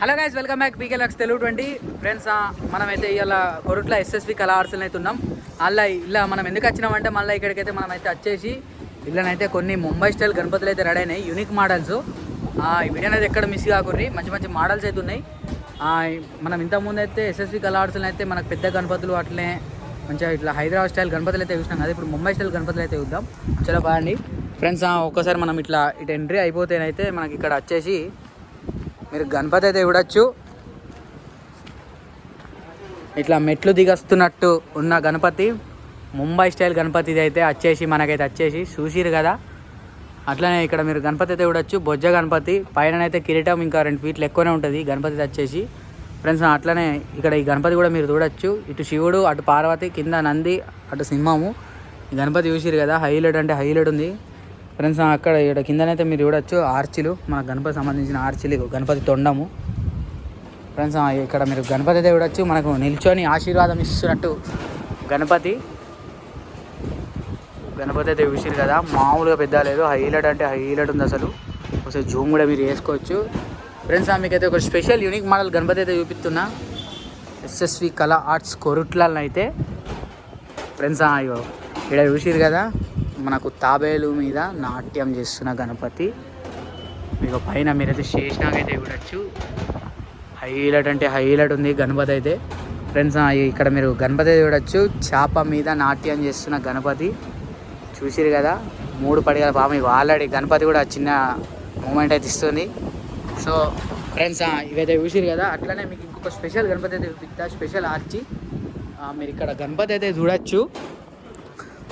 Hello guys, welcome back పీకే Lux Telugu 20 friends. మనమైతే ఇవాళ Korutla SSV కళా ఆర్ట్స్లో అయితే ఉన్నాం. అలా ఇలా మనం ఎందుకు వచ్చినామంటే మళ్ళీ ఇక్కడికైతే మనం అయితే వచ్చేసి ఇళ్ళనైతే కొన్ని ముంబై స్టైల్ గణపతులు అయితే రెడీ అయినాయి, యూనిక్ మోడల్స్. ఈ వీడియో అయితే ఎక్కడ మిస్ కాకూడదు, మంచి మంచి మోడల్స్ అయితే ఉన్నాయి. మనం ఇంతకుముందు అయితే ఎస్ఎస్వి కళా ఆర్ట్స్లో అయితే మనకు పెద్ద గణపతులు అట్లనే మంచిగా ఇట్లా హైదరాబాద్ స్టైల్ గణపతులు అయితే చూసినాం కదా. ఇప్పుడు ముంబై స్టైల్ గణపతులు అయితే చూద్దాం. చాలా బాగుంది ఫ్రెండ్స్. ఒక్కసారి మనం ఇట్లా ఇటు ఎంట్రీ అయిపోతేనైతే మనకి ఇక్కడ వచ్చేసి మీరు గణపతి అయితే చూడొచ్చు. ఇట్లా మెట్లు దిగస్తున్నట్టు ఉన్న గణపతి ముంబై స్టైల్ గణపతి అయితే వచ్చేసి మనకైతే వచ్చేసి చూసిరు కదా. అట్లనే ఇక్కడ మీరు గణపతి అయితే చూడొచ్చు, బొజ్జ గణపతి. పైన అయితే కిరీటం ఇంకా 2 ఫీట్లు ఎక్కువనే ఉంటుంది గణపతి వచ్చేసి ఫ్రెండ్స్. అట్లనే ఇక్కడ ఈ గణపతి కూడా మీరు చూడొచ్చు. ఇటు శివుడు, అటు పార్వతి, కింద నంది, అటు సింహము. ఈ గణపతి చూసిరు కదా, హైలైట్ అంటే హైలైట్ ఉంది ఫ్రెండ్స్. అక్కడ ఇక్కడ కిందనైతే మీరు చూడొచ్చు ఆర్చిలు, మన గణపతి సంబంధించిన ఆర్చిలు, గణపతి తొండము ఫ్రెండ్స్. ఇక్కడ మీరు గణపతి అయితే చూడొచ్చు, మనకు నిల్చొని ఆశీర్వాదం ఇస్తున్నట్టు గణపతి అయితే చూసిరు కదా. మామూలుగా పెద్ద లేదు, హైలైట్ అంటే హైలైట్ ఉంది అసలు. ఒకసారి జూమ్ కూడా మీరు వేసుకోవచ్చు ఫ్రెండ్స్. మీకైతే ఒక స్పెషల్ యూనిక్ మోడల్ గణపతి అయితే చూపిస్తున్నా, ఎస్ఎస్వి కళా ఆర్ట్స్ కొరుట్లలో అయితే ఫ్రెండ్స్. ఇక్కడ చూసిరు కదా, మనకు తాబేలు మీద నాట్యం చేస్తున్న గణపతి. మీకు పైన మీరైతే చేసినాకైతే చూడొచ్చు, హైలైట్ అంటే హైలైట్ ఉంది గణపతి అయితే ఫ్రెండ్స్. ఇక్కడ మీరు గణపతి చూడొచ్చు, చేప మీద నాట్యం చేస్తున్న గణపతి చూసిరు కదా. 3 పడిగల పాము. ఆల్రెడీ గణపతి కూడా చిన్న మూమెంట్ అయితే ఇస్తుంది. సో ఫ్రెండ్స్, ఇవైతే చూసిరు కదా. అట్లనే మీకు ఇంకొక స్పెషల్ గణపతి అయితే చూపిస్తా, స్పెషల్ ఆర్చి. మీరు ఇక్కడ గణపతి అయితే చూడొచ్చు,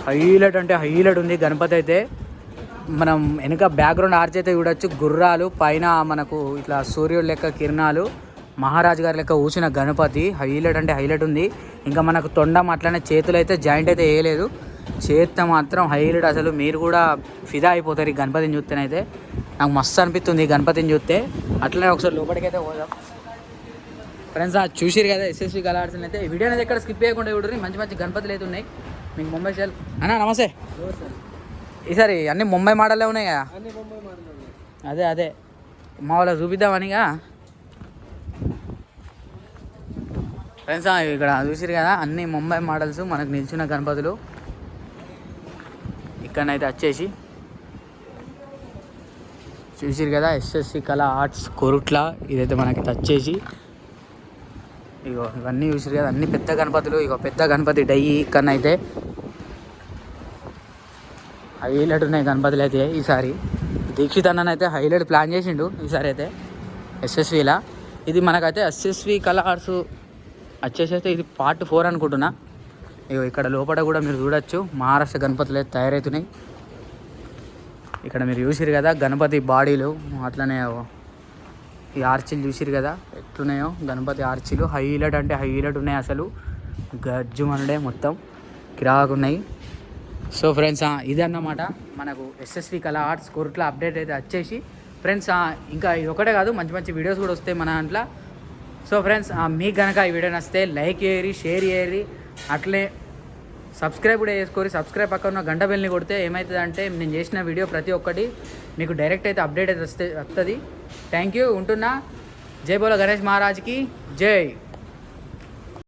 హైలైట్ అంటే హైలైట్ ఉంది గణపతి అయితే. మనం వెనుక బ్యాక్గ్రౌండ్ ఆర్చ్ అయితే చూడొచ్చు, గుర్రాలు పైన మనకు ఇట్లా సూర్యుడు లెక్క కిరణాలు, మహారాజు గారి లెక్క ఊసిన గణపతి. హైలైట్ అంటే హైలైట్ ఉంది. ఇంకా మనకు తొండం అట్లనే చేతులు అయితే జాయింట్ అయితే వేయలేదు, చేత మాత్రం హైలైట్. అసలు మీరు కూడా ఫిదా అయిపోతారు ఈ గణపతిని చూస్తేనైతే. నాకు మస్తు అనిపిస్తుంది ఈ గణపతిని చూస్తే. అట్లనే ఒకసారి లోపలికైతే పోదాం ఫ్రెండ్స్. చూసిరు కదా ఎస్ఎస్వి కళా ఆర్ట్స్ అయితే. ఈ వీడియో అనేది ఎక్కడ స్కిప్ చేయకుండా చూడండి, మంచి మంచి గణపతులు అయితే ఉన్నాయి మీకు ముంబై స్టైల్. అన్నా నమస్తే. ఈసారి అన్ని ముంబై మోడల్లే ఉన్నాయి కదా. అదే మా వాళ్ళకి చూపిద్దామనిగా ఫ్రెండ్స్. ఇక్కడ చూసిరు కదా, అన్ని ముంబై మోడల్స్ మనకు నిల్చున్న గణపతులు. ఇక్కడనైతే వచ్చేసి చూసిరు కదా, ఎస్ఎస్వి కళా ఆర్ట్స్ కొరుట్ల. ఇదైతే మనకి వచ్చేసి ఇగో ఇవన్నీ చూసిరు కదా, అన్ని పెద్ద గణపతులు. ఇగో పెద్ద గణపతి డై కన్నా అయితే హైలైట్ ఉన్నాయి గణపతులు అయితే. ఈసారి దీక్షిత్ అన్న అయితే హైలైట్ ప్లాన్ చేసిండు ఈసారి అయితే ఎస్ఎస్విలా. ఇది మనకైతే ఎస్ఎస్వి కళా ఆర్ట్స్ వచ్చేసి అయితే ఇది పార్ట్ 4 అనుకుంటున్నా. ఇగో ఇక్కడ లోపల కూడా మీరు చూడొచ్చు, మహారాష్ట్ర గణపతులు అయితే తయారవుతున్నాయి. ఇక్కడ మీరు చూసిరు కదా గణపతి బాడీలు, అట్లనే ఈ ఆర్చిలు చూసిరు కదా ఎట్లున్నాయో గణపతి ఆర్చిలు. హైలైట్ అంటే హైలైట్ ఉన్నాయి అసలు, గజ్జు మనడే మొత్తం కిరాకున్నాయి. సో ఫ్రెండ్స్, ఇది అన్నమాట మనకు ఎస్ఎస్వి కళా ఆర్ట్స్ కొరుట్ల అప్డేట్ అయితే వచ్చేసి ఫ్రెండ్స్. ఇంకా ఇది ఒకటే కాదు, మంచి మంచి వీడియోస్ కూడా వస్తాయి మన దాంట్లో. సో ఫ్రెండ్స్, మీకు కనుక ఈ వీడియో నచ్చితే లైక్ చేయరి, షేర్ చేయరి, అట్లే సబ్స్క్రైబ్ కూడా చేసుకోరి. సబ్స్క్రైబ్ పక్కన ఉన్న గంట బెల్ని కొడితే ఏమవుతుంది అంటే నేను చేసిన వీడియో ప్రతి ఒక్కటి మీకు డైరెక్ట్ అయితే అప్డేట్ అయితే వస్తుంది. థ్యాంక్ యూ, ఉంటున్నా. జై బోలో గణేష్ మహారాజ్కి జై.